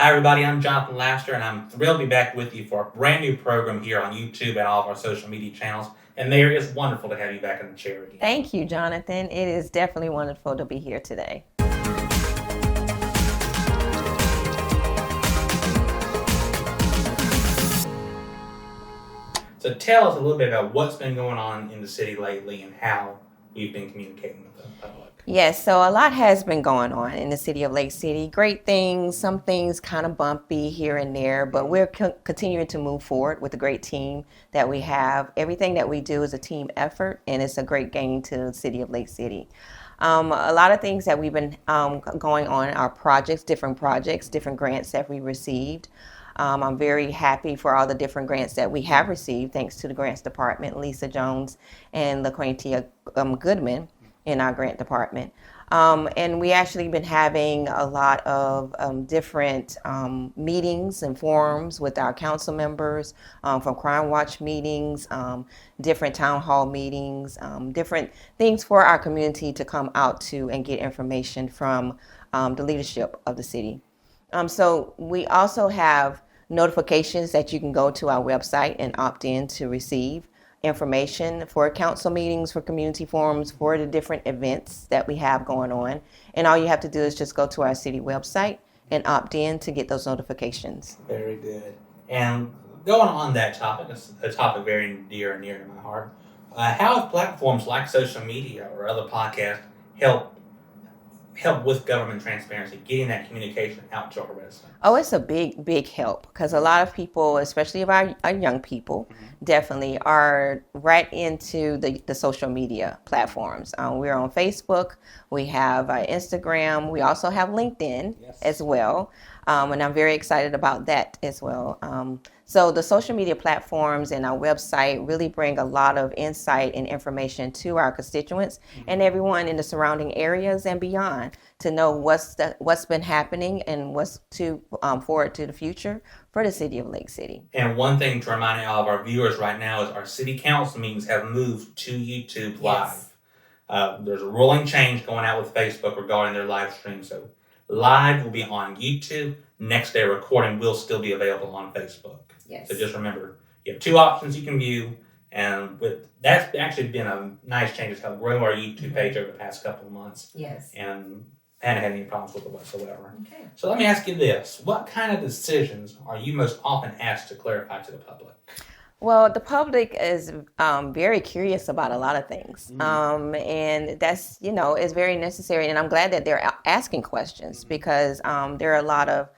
Hi, everybody. I'm Jonathan Laster, and I'm thrilled to be back with you for a brand new program here on YouTube and all of our social media channels. And Mayor, it's wonderful to have you back in the chair again. Thank you, Jonathan. It is definitely wonderful to be here today. So tell us a little bit about what's been going on in the city lately and how we've been communicating with the public. Yes, so a lot has been going on in the city of Lake City. Great things, some things kind of bumpy here and there, but we're continuing to move forward with the great team that we have. Everything that we do is a team effort, and it's a great gain to the city of Lake City. A lot of things that we've been going on are projects, different grants that we received. I'm very happy for all the different grants that we have received, thanks to the grants department, Lisa Jones and LaQuintia Goodman in our grant department. And we actually been having a lot of different meetings and forums with our council members, from Crime Watch meetings, different town hall meetings, different things for our community to come out to and get information from the leadership of the city. So we also have notifications that you can go to our website and opt in to receive information for council meetings, for community forums, for the different events that we have going on. And all you have to do is just go to our city website and opt in to get those notifications. Very good. And going on that topic, it's a topic very dear and near to my heart. How have platforms like social media or other podcasts help with government transparency, getting that communication out to our residents? Oh, it's a big help, because a lot of people, especially of our young people, definitely are right into the social media platforms. We're on Facebook, we have Instagram, we also have LinkedIn as well, and I'm very excited about that as well. So the social media platforms and our website really bring a lot of insight and information to our constituents and everyone in the surrounding areas and beyond, to know what's been happening and what's to forward to the future for the city of Lake City. And one thing to remind all of our viewers right now is our city council meetings have moved to YouTube Live. There's a ruling change going out with Facebook regarding their live stream. So live will be on YouTube. Next day recording will still be available on Facebook. Yes. So just remember, you have two options you can view, and that's actually been a nice change. It's helped grow our YouTube page over the past couple of months. Yes. And I hadn't had any problems with it whatsoever. Okay. So let me ask you this. What kind of decisions are you most often asked to clarify to the public? Well, the public is very curious about a lot of things. And that's, is very necessary. And I'm glad that they're asking questions, because there are a lot of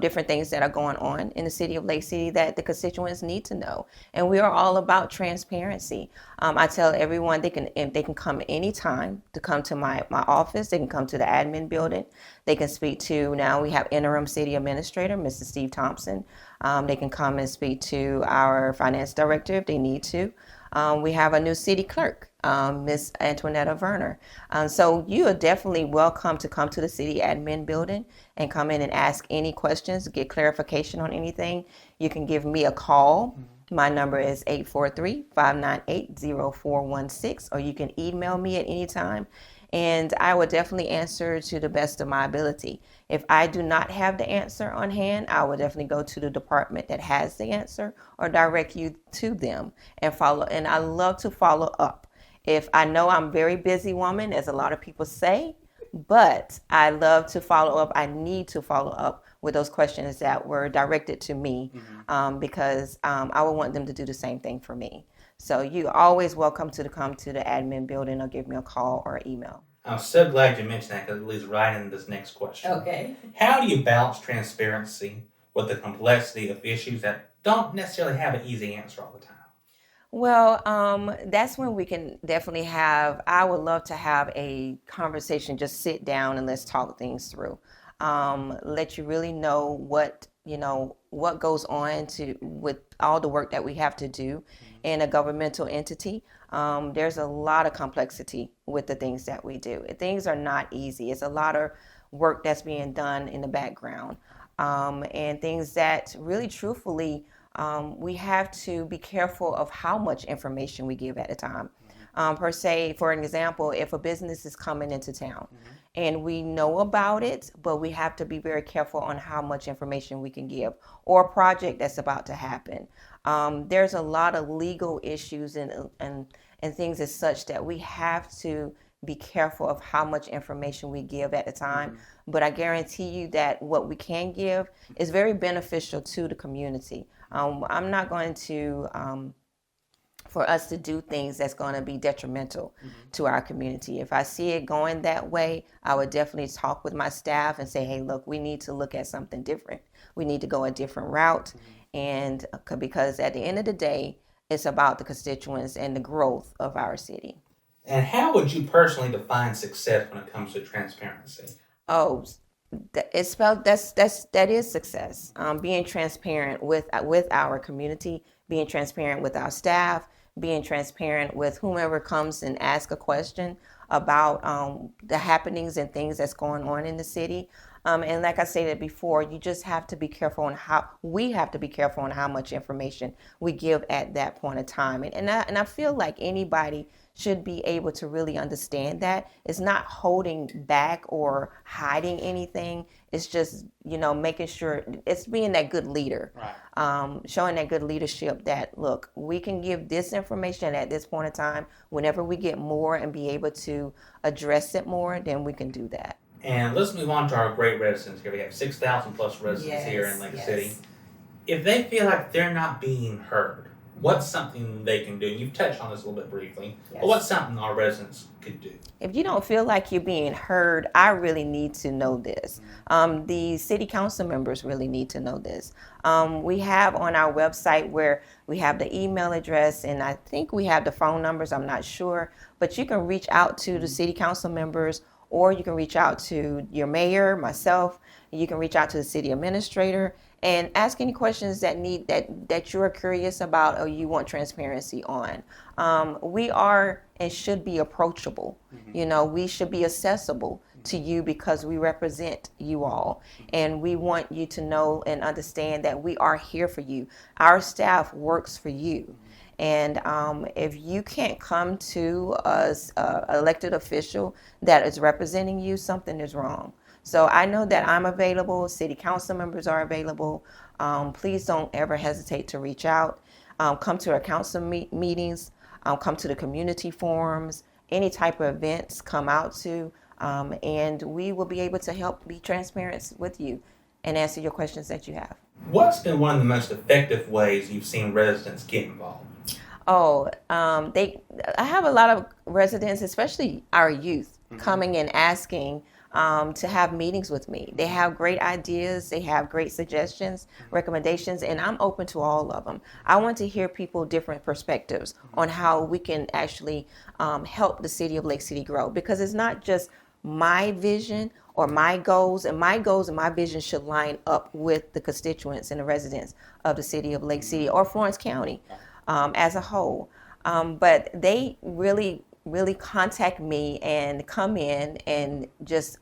different things that are going on in the city of Lake City that the constituents need to know. And we are all about transparency. I tell everyone they can come anytime to come to my office. They can come to the admin building. They can speak to, now we have interim city administrator, Mr. Steve Thompson. They can come and speak to our finance director if they need to. We have a new city clerk, Miss Antoinetta Werner. So you are definitely welcome to come to the city admin building and come in and ask any questions, get clarification on anything. You can give me a call. My number is 843-598-0416, or you can email me at any time, and I will definitely answer to the best of my ability. If I do not have the answer on hand, I will definitely go to the department that has the answer or direct you to them and follow. And I love to follow up. If I know I'm a very busy woman, as a lot of people say, but I love to follow up. I need to follow up with those questions that were directed to me, because I would want them to do the same thing for me. So you're always welcome to come to the admin building or give me a call or email. I'm so glad you mentioned that, because it leads right into this next question. Okay. How do you balance transparency with the complexity of issues that don't necessarily have an easy answer all the time? Well, that's when we can definitely I would love to have a conversation, just sit down and let's talk things through. Let you really know what goes on with all the work that we have to do in a governmental entity. There's a lot of complexity with the things that we do. Things are not easy. It's a lot of work that's being done in the background, and things that really truthfully, we have to be careful of how much information we give at a time. Per se, for an example, if a business is coming into town and we know about it, but we have to be very careful on how much information we can give, or a project that's about to happen. There's a lot of legal issues and things as such that we have to be careful of how much information we give at the time. Mm-hmm. But I guarantee you that what we can give is very beneficial to the community. I'm not going to for us to do things that's going to be detrimental to our community. If I see it going that way, I would definitely talk with my staff and say, hey, look, we need to look at something different. We need to go a different route. And because at the end of the day, it's about the constituents and the growth of our city. And how would you personally define success when it comes to transparency? Oh, it's spelled that is success. Being transparent with our community, being transparent with our staff, being transparent with whomever comes and asks a question about the happenings and things that's going on in the city. And like I stated before, you just have to be careful on how much information we give at that point of time. And I feel like anybody should be able to really understand that. It's not holding back or hiding anything. It's just, making sure it's being that good leader, right. Showing that good leadership that, look, we can give this information at this point in time. Whenever we get more and be able to address it more, then we can do that. And let's move on to our great residents here. We have 6,000 plus residents here in Lake City. If they feel like they're not being heard, what's something they can do? You've touched on this a little bit briefly, but what's something our residents could do? If you don't feel like you're being heard, I really need to know this. The city council members really need to know this. We have on our website where we have the email address, and I think we have the phone numbers, I'm not sure, but you can reach out to the city council members, or you can reach out to your mayor, myself, you can reach out to the city administrator, and ask any questions that you're curious about or you want transparency on. We are and should be approachable. We should be accessible to you because we represent you all. And we want you to know and understand that we are here for you. Our staff works for you. And if you can't come to us, elected official that is representing you, something is wrong. So I know that I'm available. City council members are available. Please don't ever hesitate to reach out. Come to our council meetings. Come to the community forums. Any type of events, come out to. And we will be able to help be transparent with you and answer your questions that you have. What's been one of the most effective ways you've seen residents get involved? I have a lot of residents, especially our youth, coming and asking to have meetings with me. They have great ideas, they have great suggestions, recommendations, and I'm open to all of them. I want to hear people different perspectives on how we can actually help the city of Lake City grow, because it's not just my vision or my goals and my vision should line up with the constituents and the residents of the city of Lake City or Florence County as a whole. But they really contact me and come in and just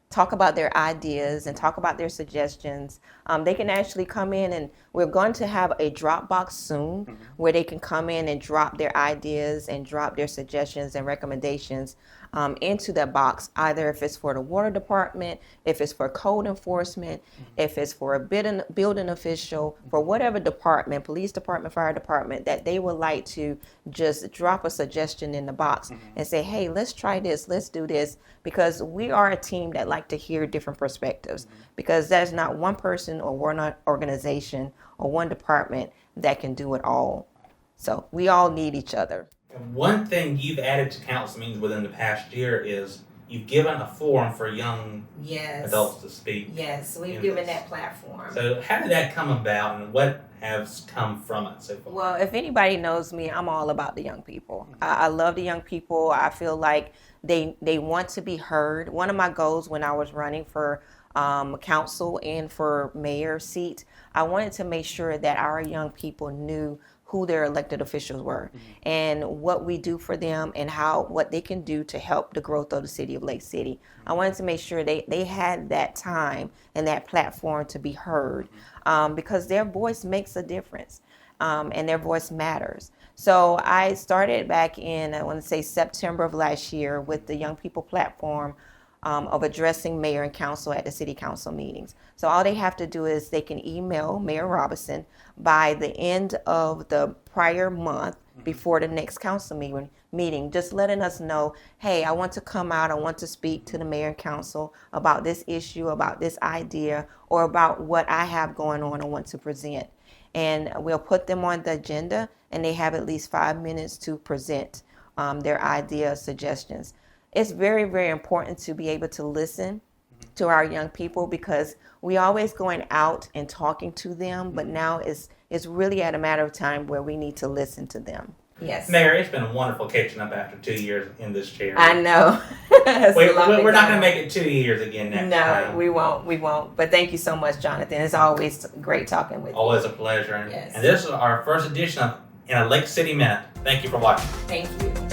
talk about their ideas and talk about their suggestions. They can actually come in, and we're going to have a Dropbox soon where they can come in and drop their ideas and drop their suggestions and recommendations into that box, either if it's for the water department, if it's for code enforcement, if it's for a building official, for whatever department, police department, fire department, that they would like to just drop a suggestion in the box and say, hey, let's try this, let's do this, because we are a team that like to hear different perspectives, because there's not one person or one organization or one department that can do it all. So we all need each other. One thing you've added to council meetings within the past year is you've given a forum for young adults to speak. Yes, we've given that platform. So how did that come about, and what has come from it so far? Well, if anybody knows me, I'm all about the young people. I love the young people. I feel like they want to be heard. One of my goals when I was running for council and for mayor seat, I wanted to make sure that our young people knew who their elected officials were and what we do for them and what they can do to help the growth of the city of Lake City. I wanted to make sure they had that time and that platform to be heard because their voice makes a difference and their voice matters. So I started back in, I want to say September of last year with the Young People platform of addressing mayor and council at the city council meetings. So all they have to do is they can email Mayor Robinson by the end of the prior month before the next council meeting, just letting us know, hey, I want to come out, I want to speak to the mayor and council about this issue, about this idea, or about what I have going on and want to present. And we'll put them on the agenda, and they have at least 5 minutes to present their ideas, suggestions. It's very, very important to be able to listen to our young people, because we always going out and talking to them, but now it's really at a matter of time where we need to listen to them. Yes. Mayor, it's been wonderful catching up after 2 years in this chair. I know. We're not going to make it 2 years again next time. No, we won't. But thank you so much, Jonathan. It's always great talking with you. Always a pleasure. Yes. And this is our first edition of In a Lake City Minute. Thank you for watching. Thank you.